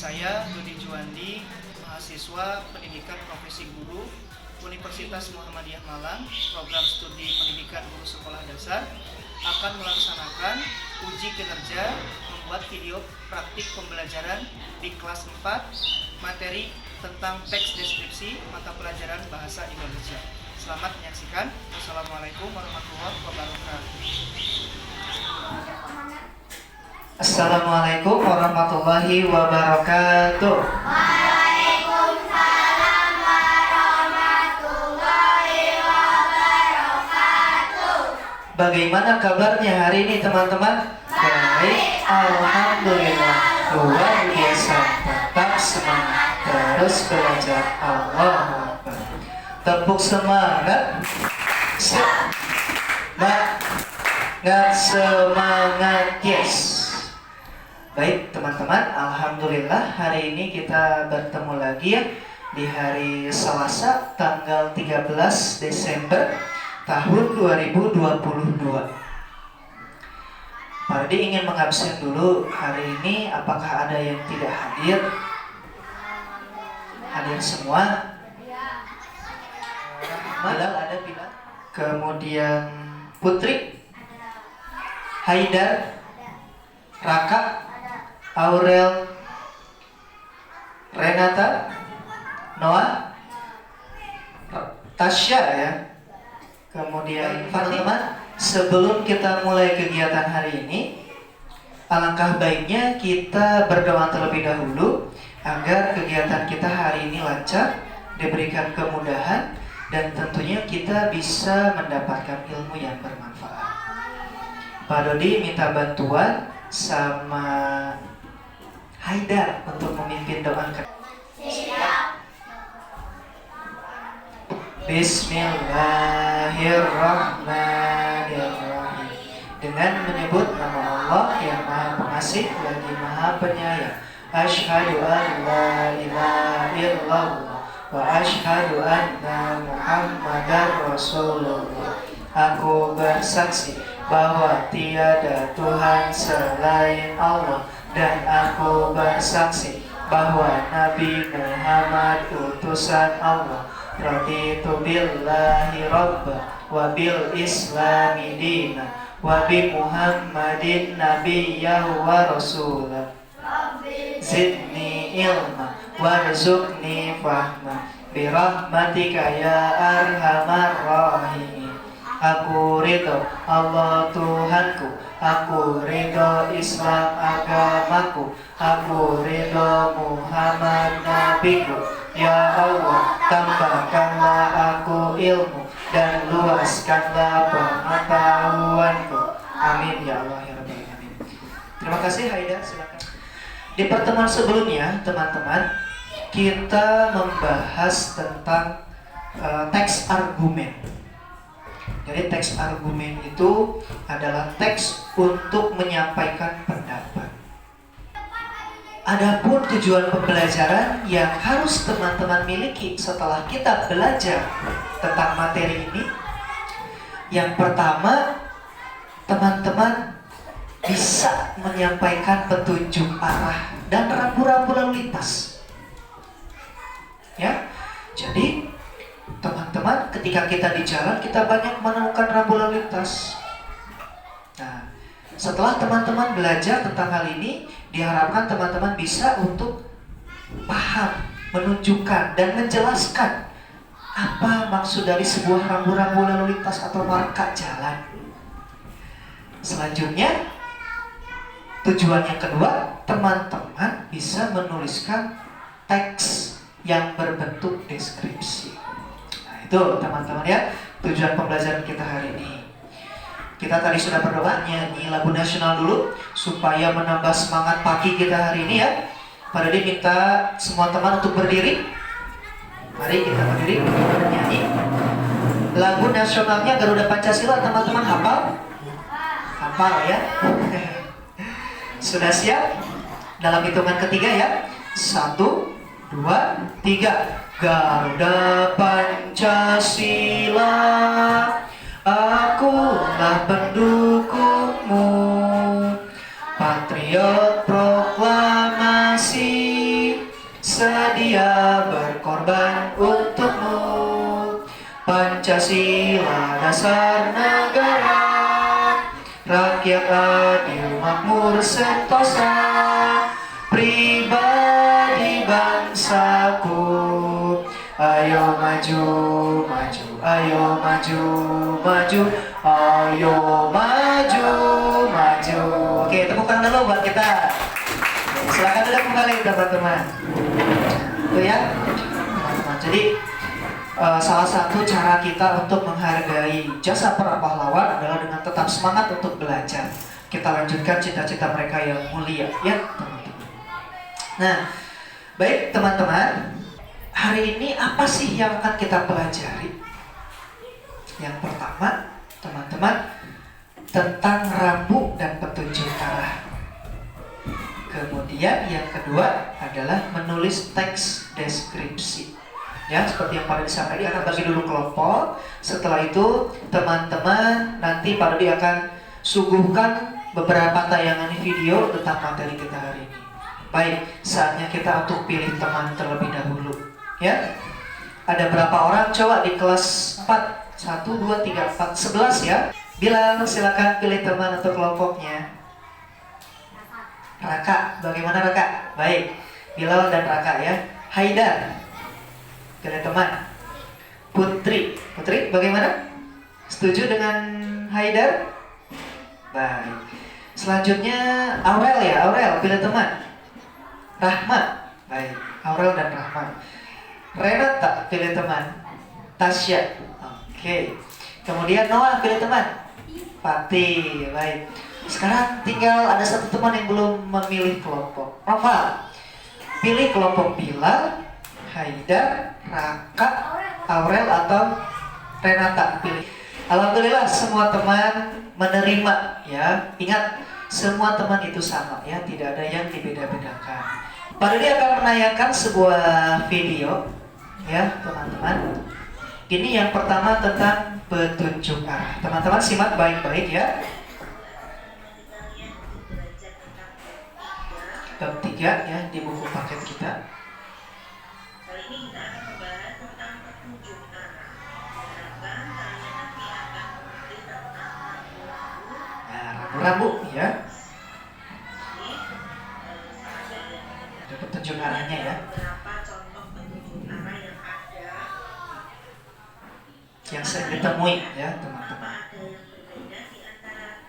Saya Dodi Juwandi, mahasiswa Pendidikan Profesi Guru Universitas Muhammadiyah Malang, program studi Pendidikan Guru Sekolah Dasar, akan melaksanakan uji kinerja membuat video praktik pembelajaran di kelas 4 materi tentang teks deskripsi mata pelajaran Bahasa Indonesia. Selamat menyaksikan. Wassalamualaikum warahmatullahi wabarakatuh. Assalamualaikum warahmatullahi wabarakatuh. Waalaikumsalam warahmatullahi wabarakatuh. Bagaimana kabarnya hari ini teman-teman? Baik, alhamdulillah. Luar biasa. Tetap semangat, terus belajar. Allahu Akbar. Tepuk semangat. Semangat, yes. Baik teman-teman, alhamdulillah hari ini kita bertemu lagi ya di hari Selasa tanggal 13 Desember tahun 2022. Pak Rudi ingin mengabsen dulu hari ini. Apakah ada yang tidak hadir? Hadir semua? Bilal ada, Bilal. Kemudian Putri, Haidar, Raka, Aurel, Renata, Noah, Tasya ya. Kemudian teman-teman, sebelum kita mulai kegiatan hari ini, alangkah baiknya kita berdoa terlebih dahulu agar kegiatan kita hari ini lancar, diberikan kemudahan, dan tentunya kita bisa mendapatkan ilmu yang bermanfaat. Pak Dodi minta bantuan sama Haidar untuk memimpin doa. Bismillahirrahmanirrahim. Dengan menyebut nama Allah yang Maha Pengasih lagi Maha Penyayang. Asyhadu an la ilaha illallah wa asyhadu anna Muhammadar Rasulullah. Aku bersaksi bahwa tiada Tuhan selain Allah, dan aku bersaksi bahwa Nabi Muhammad utusan Allah. Raditu billahi rabba wa bil islami dina wa bi Muhammadin nabiyya wa rasulah. Zidni ilma warzuqni fahma birahmatika ya arhamar rahimin. Aku ridho Allah Tuhanku, aku ridho Islam agamaku, aku ridho Muhammad nabiku. Ya Allah, tambahkanlah aku ilmu dan luaskanlah pengetahuanku. Amin ya Allah ya Rabbal Alamin. Terima kasih Haidar, silakan. Di pertemuan sebelumnya teman-teman, kita membahas tentang teks argumen. Jadi teks argumen itu adalah teks untuk menyampaikan pendapat. Adapun tujuan pembelajaran yang harus teman-teman miliki setelah kita belajar tentang materi ini, yang pertama, teman-teman bisa menyampaikan petunjuk arah dan rambu-rambu lalu lintas. Ya, jadi teman-teman, ketika kita di jalan, kita banyak menemukan rambu lalu lintas. Nah, setelah teman-teman belajar tentang hal ini, diharapkan teman-teman bisa untuk paham, menunjukkan, dan menjelaskan apa maksud dari sebuah rambu-rambu lalu lintas atau marka jalan. Selanjutnya, tujuan yang kedua, teman-teman bisa menuliskan teks yang berbentuk deskripsi. Itu teman-teman ya, tujuan pembelajaran kita hari ini. Kita tadi sudah berdoa, nyanyi lagu nasional dulu supaya menambah semangat pagi kita hari ini ya. Pak Dodi minta semua teman untuk berdiri. Mari kita berdiri, kita nyanyi lagu nasionalnya Garuda Pancasila. Teman-teman hafal? Hafal ya. Sudah siap? Dalam hitungan ketiga ya. 1, 2, 3. Garuda Pancasila, akulah pendukungmu. Patriot proklamasi, sedia berkorban untukmu. Pancasila dasar negara, rakyat adil makmur sentosa, pribadi bangsaku. Ayo maju, maju, ayo maju, maju, ayo maju, maju. Oke, tepukan dulu buat kita. Silakan duduk kembali teman-teman. Itu ya, teman-teman. Jadi salah satu cara kita untuk menghargai jasa para pahlawan adalah dengan tetap semangat untuk belajar. Kita lanjutkan cita-cita mereka yang mulia, ya teman-teman. Nah, baik teman-teman, hari ini apa sih yang akan kita pelajari? Yang pertama, teman-teman, tentang rambu dan petunjuk arah. Kemudian yang kedua adalah menulis teks deskripsi. Ya, seperti yang Pak Dodi sampaikan, akan bagi dulu kelompok. Setelah itu, teman-teman nanti Pak Dodi akan suguhkan beberapa tayangan video tentang materi kita hari ini. Baik, saatnya kita untuk pilih teman terlebih dahulu. Ya, ada berapa orang? Coba di kelas 4, 1, 2, 3, 4, 11 ya. Bilal, silakan pilih teman untuk kelompoknya. Raka, bagaimana Raka? Baik, Bilal dan Raka ya. Haidar, pilih teman. Putri, Putri bagaimana? Setuju dengan Haidar? Baik. Selanjutnya Aurel ya, Aurel pilih teman. Rahma, baik, Aurel dan Rahma. Renata pilih teman. Tasya, oke. Kemudian Noah pilih teman. Pati, baik. Sekarang tinggal ada satu teman yang belum memilih kelompok. Apa? Pilih kelompok Bilal, Haidar, Raka, Aurel atau Renata. Pilih. Alhamdulillah semua teman menerima ya. Ingat, semua teman itu sama ya, tidak ada yang dibeda-bedakan. Pak Dodi akan menayangkan sebuah video ya teman-teman. Ini yang pertama tentang petunjuk arah. Teman-teman simak baik-baik ya. Bab 3 ya di buku paket kita. Kali ini kita akan membahas tentang petunjuk arah. Harapkan kalian nanti akan mengerti tentang rambu-rambu. Nah, rambu-rambu ya. Ada petunjuk arahnya ya. Beberapa contoh petunjuk arah yang ada. Yang sering ditemui ya teman-teman. Apa ada yang berbeda di antara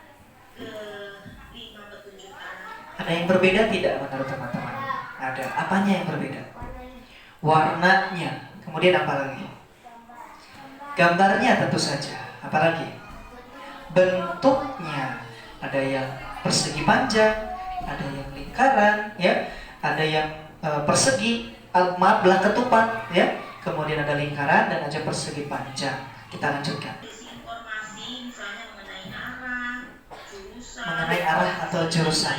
kelima petunjuk arah? Ada yang berbeda tidak menurut teman-teman? Ada. Apanya yang berbeda? Warnanya. Kemudian apa lagi? Gambarnya tentu saja. Apa lagi? Bentuknya. Ada yang persegi panjang, ada yang lingkaran, ya. Ada yang persegi, maaf belah ketupat, ya. Kemudian ada lingkaran dan ada persegi panjang. Kita lanjutkan. Informasi misalnya mengenai arah, jurusan. Mengenai arah atau jurusan.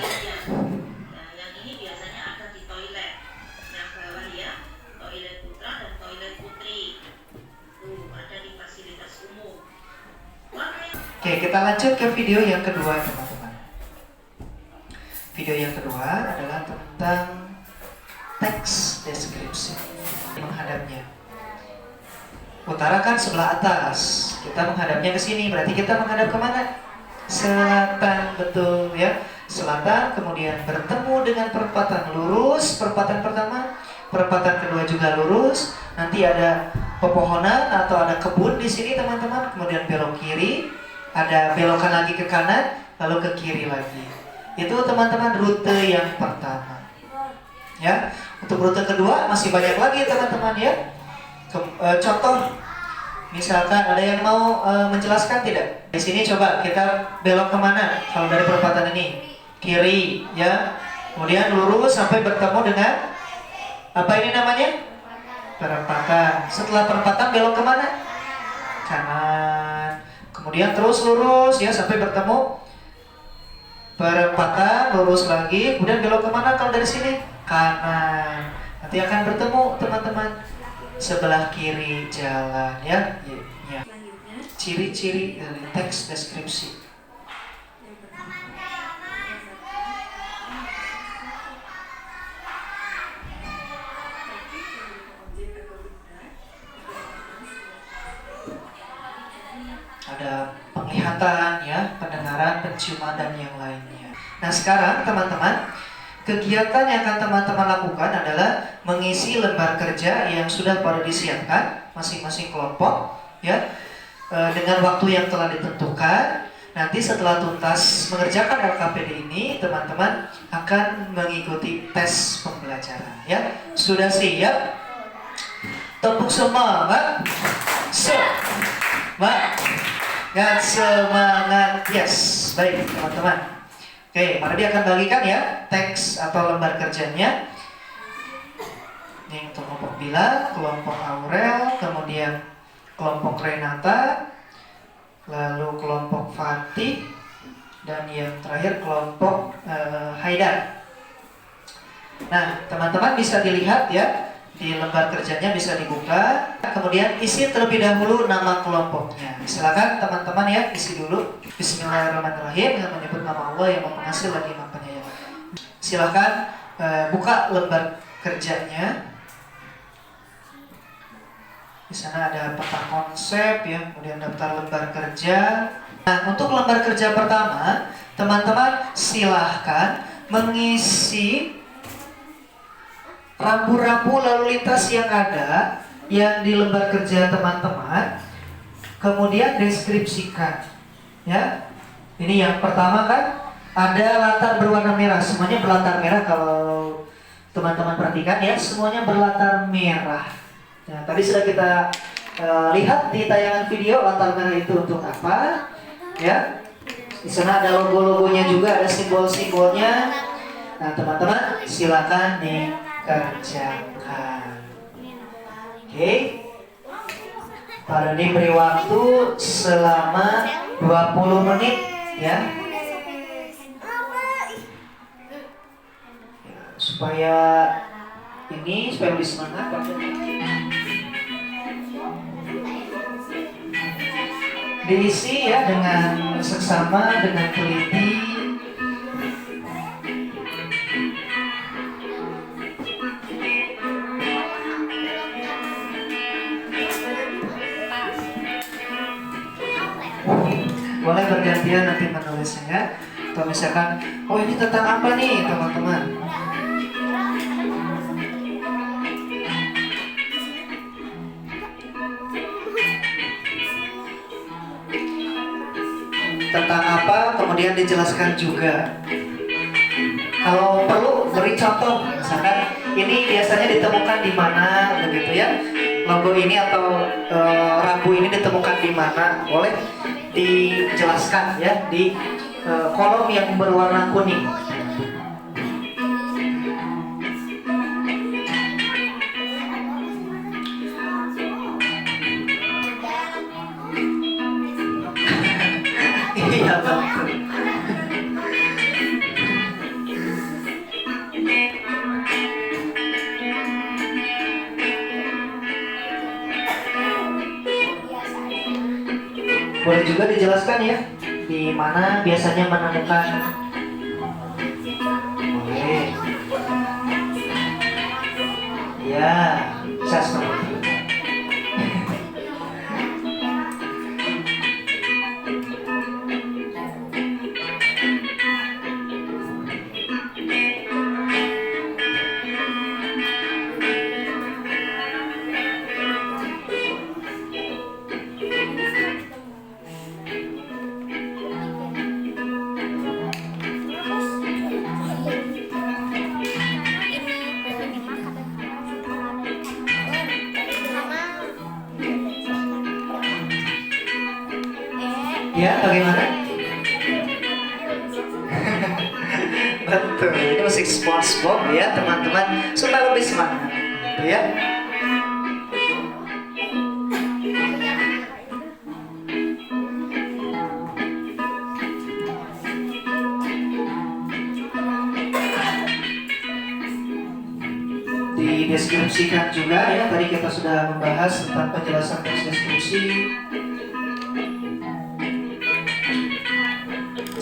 Nah, yang ini biasanya ada di toilet. Yang bawah ya, toilet putra dan toilet putri. Tuh, ada di fasilitas umum. Warna yang Oke, kita lanjut ke video yang kedua, teman-teman. Video yang kedua adalah tentang teks deskripsi. Menghadapnya. Utara kan sebelah atas. Kita menghadapnya ke sini, berarti kita menghadap kemana? Selatan, betul ya. Selatan, kemudian bertemu dengan perempatan lurus. Perempatan pertama, perempatan kedua juga lurus. Nanti ada pepohonan atau ada kebun di sini, teman-teman. Kemudian belok kiri, ada belokan lagi ke kanan, lalu ke kiri lagi. Itu teman-teman rute yang pertama. Ya, untuk rute kedua masih banyak lagi teman-teman ya. Contoh, misalkan ada yang mau menjelaskan tidak? Di sini coba kita belok kemana? Kalau dari perempatan ini kiri, ya. Kemudian lurus sampai bertemu dengan apa ini namanya? Perempatan. Setelah perempatan belok kemana? Kanan. Kemudian terus lurus ya sampai bertemu perempatan, lurus lagi. Kemudian belok kemana kalau dari sini? Kanan. Nanti akan bertemu teman-teman sebelah kiri jalan ya. Ya. Ciri-ciri dari teks deskripsi. penglihatan, ya, pendengaran, penciuman, dan yang lainnya. Nah, sekarang teman-teman, kegiatan yang akan teman-teman lakukan adalah mengisi lembar kerja yang sudah pada disiapkan masing-masing kelompok, ya, dengan waktu yang telah ditentukan. Nanti setelah tuntas mengerjakan LKPD ini, teman-teman akan mengikuti tes pembelajaran, ya. Sudah siap? Tepuk semangat. Semangat. Yes, baik teman-teman. Oke, Pak Radi akan bagikan ya teks atau lembar kerjanya. Ini untuk kelompok Bila, kelompok Aurel, kemudian kelompok Renata, lalu kelompok Fatih, dan yang terakhir kelompok Haidar. Nah, teman-teman bisa dilihat ya, di lembar kerjanya bisa dibuka. Kemudian isi terlebih dahulu nama kelompoknya. Silakan teman-teman ya, isi dulu. Bismillahirrahmanirrahim, dengan menyebut nama Allah yang Maha Pengasih lagi Maha Penyayang. Silakan buka lembar kerjanya. Di sana ada peta konsep ya, kemudian daftar lembar kerja. Nah, untuk lembar kerja pertama, teman-teman silahkan mengisi rambu-rambu lalu lintas yang ada yang di lembar kerja teman-teman, kemudian deskripsikan ya. Ini yang pertama kan ada latar berwarna merah, semuanya berlatar merah. Kalau teman-teman perhatikan ya, semuanya berlatar merah. Nah, tadi sudah kita lihat di tayangan video latar merah itu untuk apa ya. Di sana ada logo-logonya juga, ada simbol-simbolnya. Nah, teman-teman silakan dikerjakan. Oke. Pak Dodi beri waktu selama 20 menit ya. Supaya lebih semangat. Diisi ya dengan seksama, dengan teliti. Boleh bergantian nanti menulisnya. Atau misalkan, oh ini tentang apa nih teman-teman? Tentang apa, kemudian dijelaskan juga. Kalau perlu beri contoh, misalkan ini biasanya ditemukan di mana, begitu ya. Logo ini atau rambu ini ditemukan di mana, boleh dijelaskan ya di kolom yang berwarna kuning. Iya betul. Boleh juga dijelaskan ya di mana biasanya menemukan. Boleh. Ya, bisa seperti itu. Ya, bagaimana? Betul, ini musik SpongeBob ya teman-teman, supaya lebih semangat, gitu ya. Dideskripsikan juga ya, tadi kita sudah membahas tentang penjelasan teks deskripsi.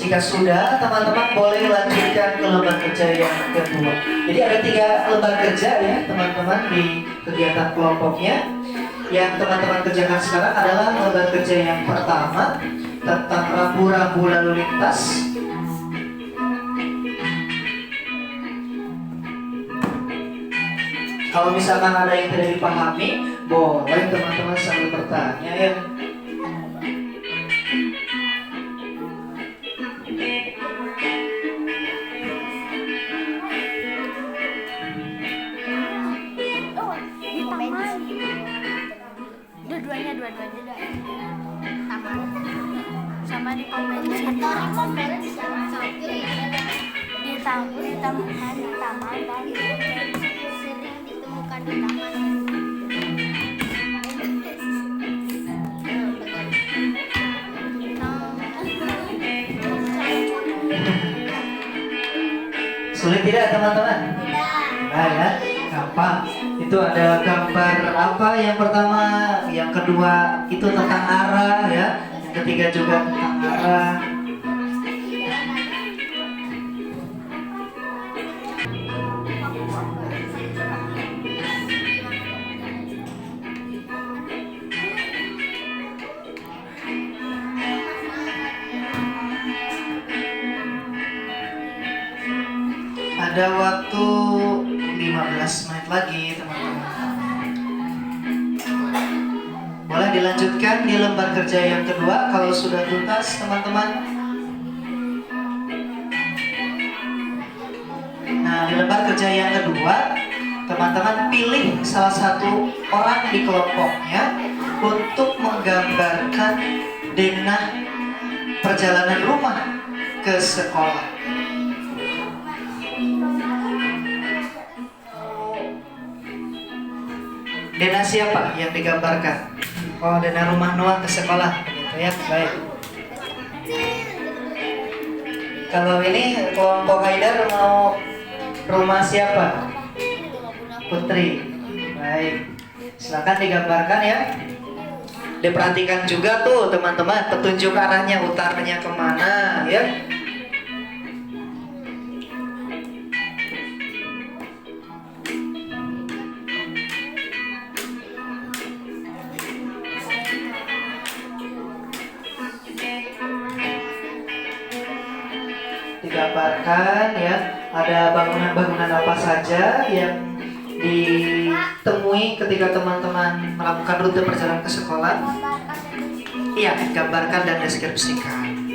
Jika sudah, teman-teman boleh lanjutkan ke lembar kerja yang kedua. Jadi ada 3 lembar kerja ya teman-teman di kegiatan kelompoknya. Yang teman-teman kerjakan sekarang adalah lembar kerja yang pertama, tentang rambu-rambu lalu lintas. Kalau misalkan ada yang tidak dipahami, boleh teman-teman sambil bertanya ya. Dua-duanya taman sama di pom bensin di taman dan di pom bensin sering ditemukan di taman. Sulit tidak teman-teman? Nah ya, gampang. Itu ada gambar apa yang pertama, yang kedua itu tentang arah ya, yang ketiga juga tentang arah. Ada waktu 15 menit lagi teman-teman. Boleh dilanjutkan di lembar kerja yang kedua kalau sudah tuntas teman-teman. Nah, di lembar kerja yang kedua teman-teman pilih salah satu orang di kelompoknya untuk menggambarkan denah perjalanan rumah ke sekolah. Denah siapa yang digambarkan? Oh, denah rumah Noah ke sekolah, begitu ya. Baik. Kalau ini kelompok Haidar mau rumah siapa? Putri. Baik. Silakan digambarkan ya. Diperhatikan juga tuh teman-teman, petunjuk arahnya, utaranya kemana ya. Digambarkan ya, ada bangunan-bangunan apa saja yang ditemui ketika teman-teman melakukan rute perjalanan ke sekolah. Iya, gambarkan dan deskripsikan.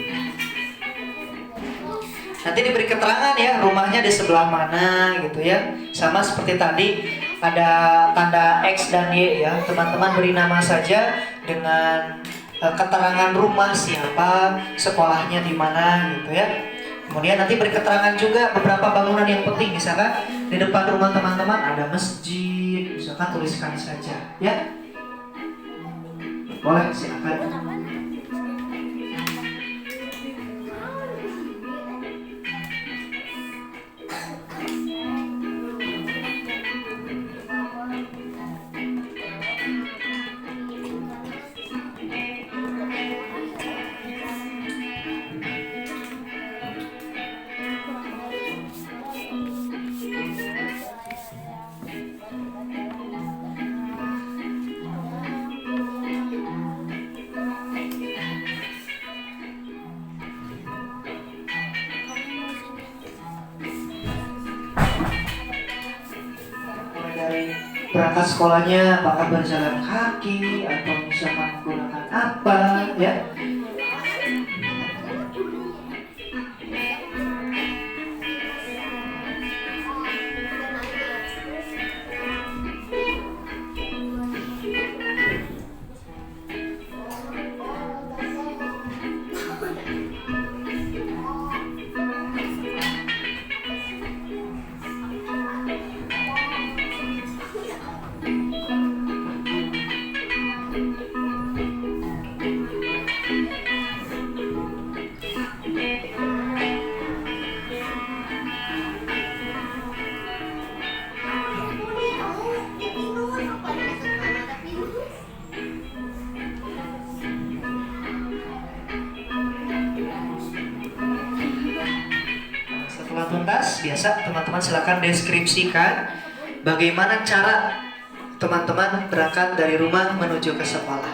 Nanti diberi keterangan ya, rumahnya di sebelah mana gitu ya. Sama seperti tadi ada tanda X dan Y ya. Teman-teman beri nama saja dengan keterangan rumah siapa, sekolahnya di mana gitu ya. Kemudian nanti beri keterangan juga beberapa bangunan yang penting. Misalkan di depan rumah teman-teman ada masjid, misalkan tuliskan saja ya. Boleh, silakan. Berangkat sekolahnya apakah berjalan kaki atau misalkan menggunakan apa ya. Setelah tuntas, biasa teman-teman silakan deskripsikan bagaimana cara teman-teman berangkat dari rumah menuju ke sekolah.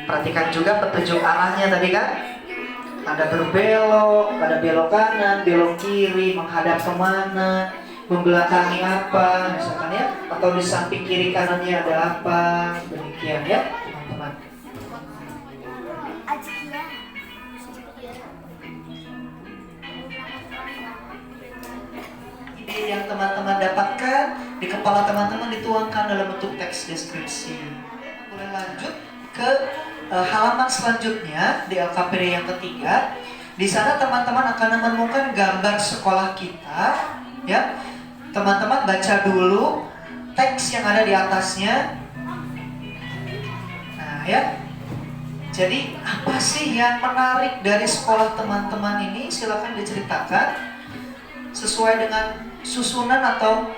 Perhatikan juga petunjuk arahnya tadi kan. Ada berbelok, ada belok kanan, belok kiri, menghadap kemana, membelakangi apa, misalkan ya, atau di samping kiri kanannya ada apa, demikian ya teman-teman. Ide yang teman-teman dapatkan di kepala teman-teman dituangkan dalam bentuk teks deskripsi. Boleh lanjut ke halaman selanjutnya di LKPD yang ketiga. Di sana teman-teman akan menemukan gambar sekolah kita, ya. Teman-teman baca dulu teks yang ada di atasnya. Nah, ya. Jadi apa sih yang menarik dari sekolah teman-teman ini? Silakan diceritakan sesuai dengan susunan atau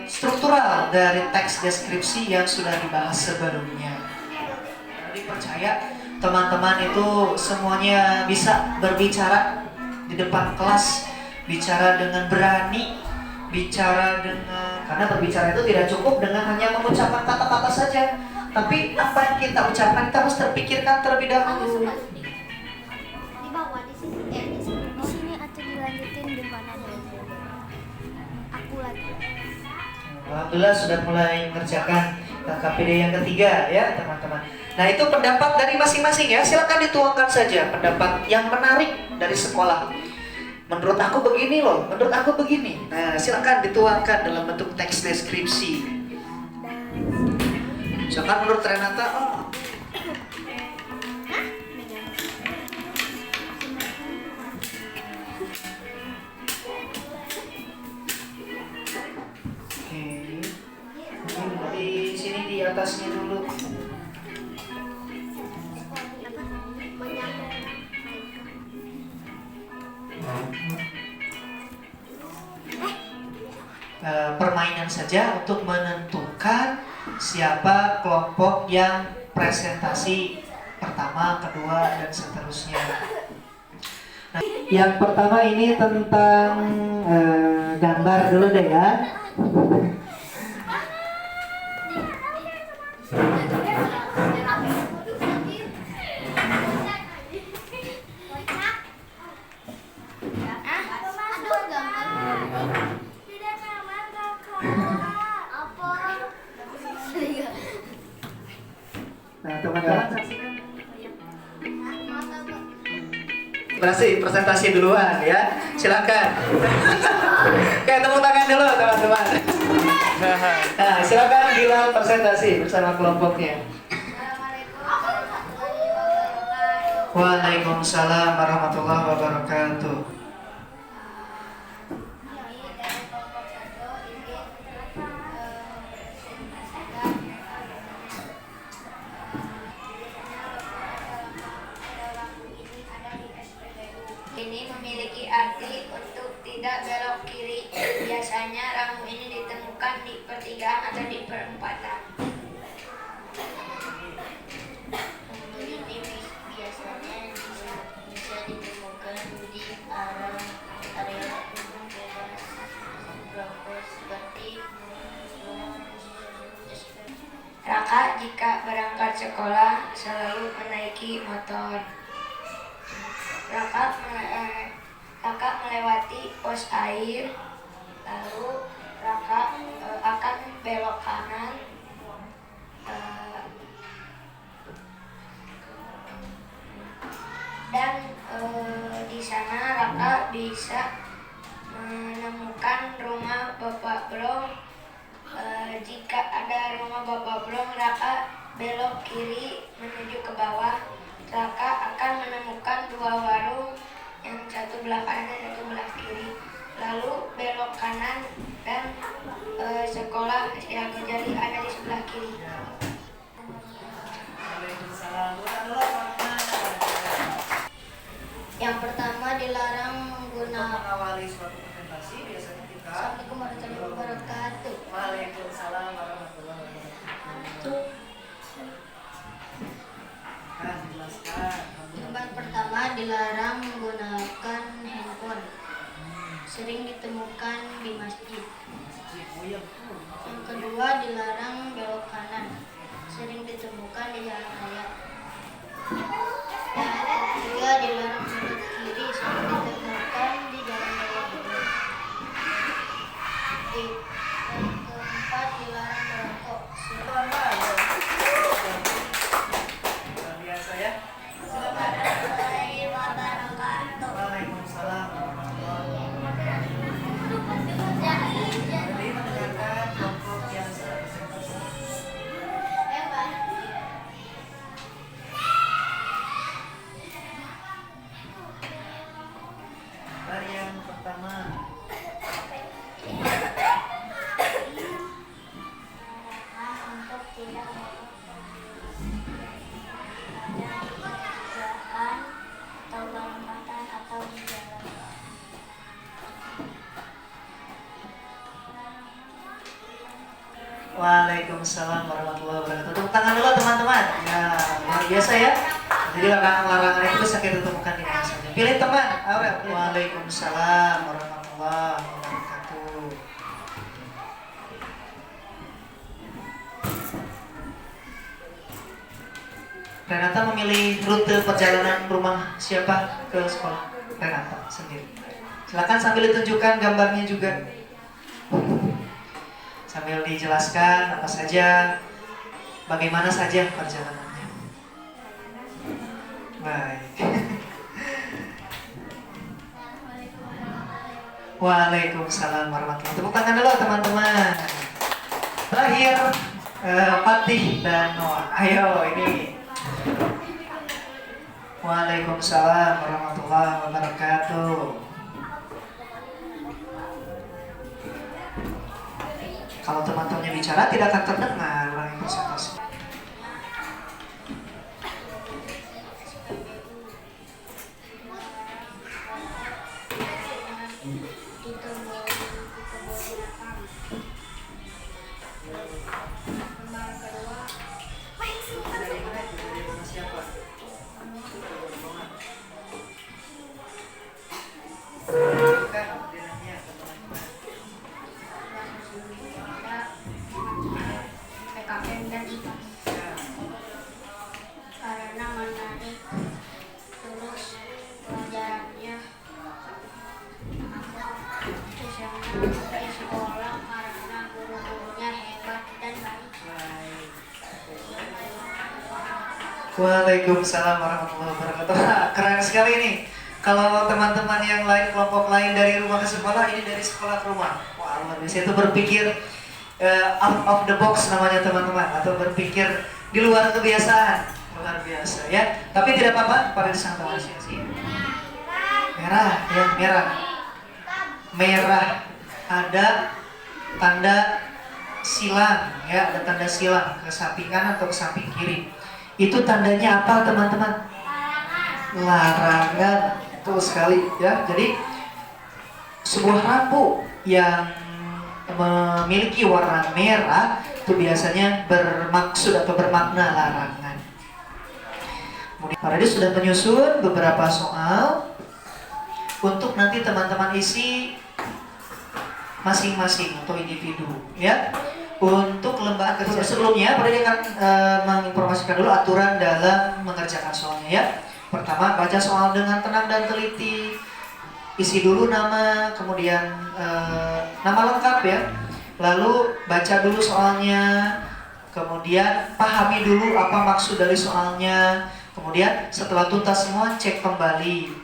struktural dari teks deskripsi yang sudah dibahas sebelumnya. Jadi percaya teman-teman itu semuanya bisa berbicara di depan kelas, bicara dengan berani, bicara dengan, karena berbicara itu tidak cukup dengan hanya mengucapkan kata-kata saja, tapi apa yang kita ucapkan kita harus terpikirkan terlebih dahulu. Di bawah di sini atau dilanjutin di mana dulu? Aku lagi. Alhamdulillah sudah mulai mengerjakan KPD yang ketiga ya teman-teman. Nah itu pendapat dari masing-masing ya, silakan dituangkan saja pendapat yang menarik dari sekolah. Menurut aku begini loh, menurut aku begini. Nah silakan dituangkan dalam bentuk teks deskripsi. Misalkan menurut Renata, di sini di atasnya dulu. Permainan saja untuk menentukan siapa kelompok yang presentasi pertama, kedua, dan seterusnya. Nah, yang pertama ini tentang gambar dulu deh ya. Nah, teman-teman saksikan. Berhasil presentasi duluan ya. Silakan. Oke, tepuk tangan dulu teman-teman. Nah, silakan Gilang presentasi bersama kelompoknya. Waalaikumsalam warahmatullahi wabarakatuh. Ini memiliki arti untuk tidak belok kiri. Biasanya rambu ini ditemukan di pertigaan atau di perempatan. Rambu ini biasanya bisa ditemukan di area umum bebas kelompok seperti Raka jika berangkat sekolah selalu menaiki motor. Raka melewati pos air, lalu Raka akan belok kanan, dan di sana Raka bisa menemukan rumah Bapak Blong. Jika ada rumah Bapak Blong, Raka belok kiri menuju ke bawah. Raka akan menemukan dua warung, yang satu belah kanan dan satu belah kiri. Lalu belok kanan dan sekolah yang Gojali ada di sebelah kiri. Yang pertama dilarang menggunakan. Mengawali suatu presentasi biasanya kita. Assalamualaikum warahmatullahi wabarakatuh. Waalaikumsalam warahmatullahi wabarakatuh. Yang pertama dilarang menggunakan handphone. Sering ditemukan di masjid. Yang kedua dilarang belok kanan. sering ditemukan di jalan raya. Yang ketiga, dilarang belok kiri sering ditemukan di jalan raya juga. Yang keempat, dilarang merokok. Luar biasa ya. Warahmatullahi wabarakatuh. Waalaikumsalam warahmatullahi wabarakatuh. Jadi mendengarkan kelompok yang terpresentasi. Mari yang pertama. Untuk tidak kerjaan atau barang atau di jalan. Waalaikumsalam warahmatullahi wabarakatuh. Tepuk tangan dulu teman-teman. Ya, luar biasa ya. Jadi larangan-larangan itu bisa kita temukan di mana saja. Pilih teman. Aurel. Waalaikumsalam warahmatullahi wabarakatuh. Renata memilih rute perjalanan rumah siapa ke sekolah? Renata sendiri. Silakan sambil ditunjukkan gambarnya juga. Sambil dijelaskan apa saja, bagaimana saja perjalanannya. Baik. Waalaikumsalam warahmatullahi wabarakatuh. Tepuk tangan dulu teman-teman. Terakhir Fatih dan Noah. Ayo ini. Waalaikumsalam warahmatullahi wabarakatuh. Kalau teman-temannya bicara tidak akan terdengar orang yang presentasi. Dari mana itu? Dari rumah siapa? Bukan, dinamnya ke teman-teman. PKN dan IPA Ya. karena menarik terus pelajarannya terus yang di sekolah karena guru-gurunya hebat dan baik. Baik. Waalaikumsalam warahmatullahi wabarakatuh. Keren sekali nih. Kalau teman-teman yang lain, kelompok lain dari rumah ke sekolah, ini dari sekolah ke rumah. Wah, luar biasa. Itu berpikir out of the box namanya teman-teman, atau berpikir di luar kebiasaan. Luar biasa ya. Tapi tidak apa-apa, pada sangat apresiasi. Merah, ya merah. Merah. Ada tanda silang, ya ada tanda silang ke samping kanan atau ke samping kiri. Itu tandanya apa teman-teman? Larangan. Betul sekali ya. Jadi sebuah rambu yang memiliki warna merah itu biasanya bermaksud atau bermakna larangan. Kemudian Pak Radis sudah menyusun beberapa soal untuk nanti teman-teman isi masing-masing atau individu ya. Untuk lembaga kerja sebelumnya, Pak Radis akan menginformasikan dulu aturan dalam mengerjakan soalnya ya. Pertama, baca soal dengan tenang dan teliti. Isi dulu nama, kemudian nama lengkap ya. Lalu baca dulu soalnya, kemudian pahami dulu apa maksud dari soalnya. Kemudian setelah tuntas semua, cek kembali.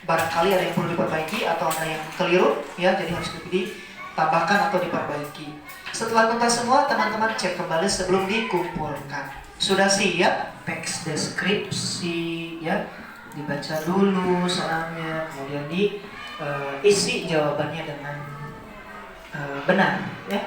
Barangkali ada yang perlu diperbaiki atau ada yang keliru ya, jadi harus ditambahkan atau diperbaiki. Setelah tuntas semua, teman-teman cek kembali sebelum dikumpulkan. Sudah siap teks deskripsi ya, dibaca dulu soalnya, kemudian diisi jawabannya dengan benar ya.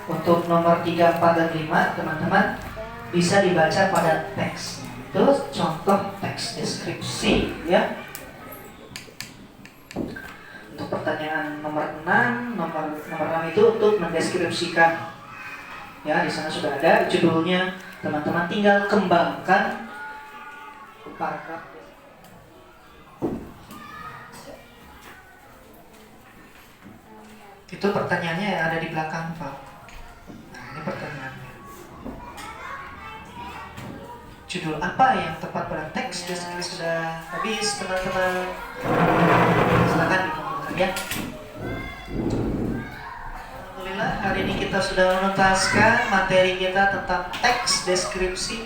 Untuk nomor 3, 4, dan 5 teman-teman bisa dibaca pada teks Itu contoh teks deskripsi ya. Untuk pertanyaan nomor 6, nomor 6 itu untuk mendeskripsikan. Ya, di sana sudah ada judulnya. Teman-teman tinggal kembangkan paragraf. Itu pertanyaannya yang ada di belakang, Pak. Nah, ini pertanyaannya. Judul apa yang tepat pada teks deskripsi? Sudah habis, teman-teman. Silakan dikumpulkan ya. Alhamdulillah, hari ini kita sudah menuntaskan materi kita tentang teks deskripsi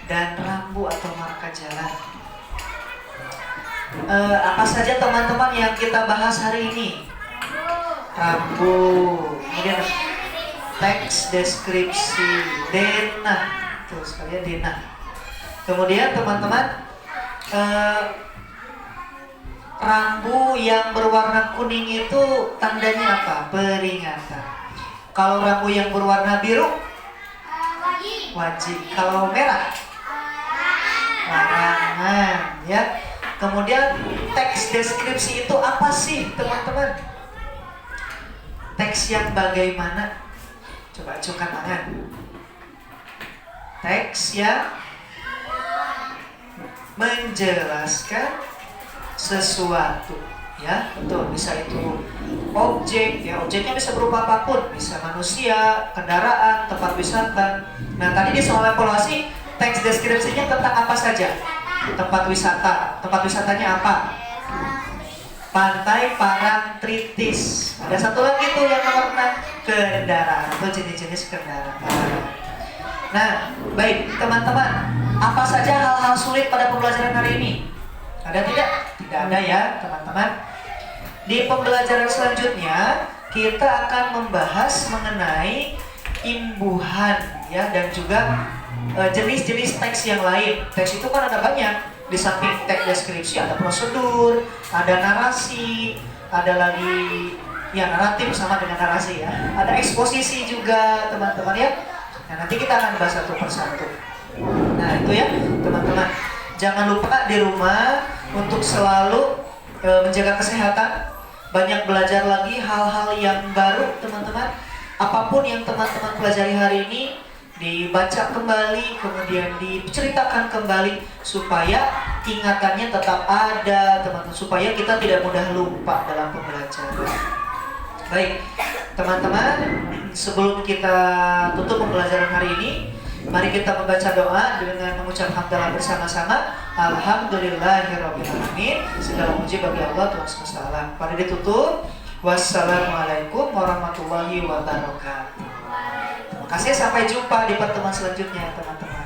dan rambu atau marka jalan. Apa saja teman-teman yang kita bahas hari ini? Rambu, kemudian teks deskripsi, denah, terus kalian denah. Kemudian teman-teman, rambu yang berwarna kuning itu tandanya apa? Peringatan. Kalau rambu yang berwarna biru, wajib. Kalau merah, larangan. Ya. Kemudian teks deskripsi itu apa sih, teman-teman? Teks yang bagaimana? Coba acukan tangan. Teks yang menjelaskan sesuatu, ya betul. Bisa itu objek, ya objeknya bisa berupa apapun, bisa manusia, kendaraan, tempat wisata. Nah tadi di soal evaluasi teks deskripsinya tentang apa saja? Tempat wisata. Tempat wisatanya apa? Pantai Parangtritis. Ada satu lagi tuh yang nomor 6, kendaraan atau jenis-jenis kendaraan. Nah, baik teman-teman, apa saja hal-hal sulit pada pembelajaran hari ini? Ada tidak? Tidak ada ya teman-teman. Di pembelajaran selanjutnya kita akan membahas mengenai imbuhan ya, dan juga jenis-jenis teks yang lain. Teks itu kan ada banyak. Di samping teks deskripsi ada prosedur, ada narasi, ada lagi ya naratif sama dengan narasi ya. Ada eksposisi juga teman-teman ya. Nah, nanti kita akan bahas satu persatu. Nah itu ya teman-teman. Jangan lupa di rumah untuk selalu menjaga kesehatan. Banyak belajar lagi hal-hal yang baru teman-teman. Apapun yang teman-teman pelajari hari ini dibaca kembali, kemudian diceritakan kembali supaya ingatannya tetap ada teman-teman. Supaya kita tidak mudah lupa dalam pembelajaran. Baik teman-teman, sebelum kita tutup pembelajaran hari ini, mari kita membaca doa dengan mengucap hamdalah bersama-sama. Alhamdulillahirrabbilalamin. Segala puji bagi Allah Tuhan semesta alam. Pada ditutup, wassalamualaikum warahmatullahi wabarakatuh. Terima kasih, sampai jumpa di pertemuan selanjutnya teman-teman.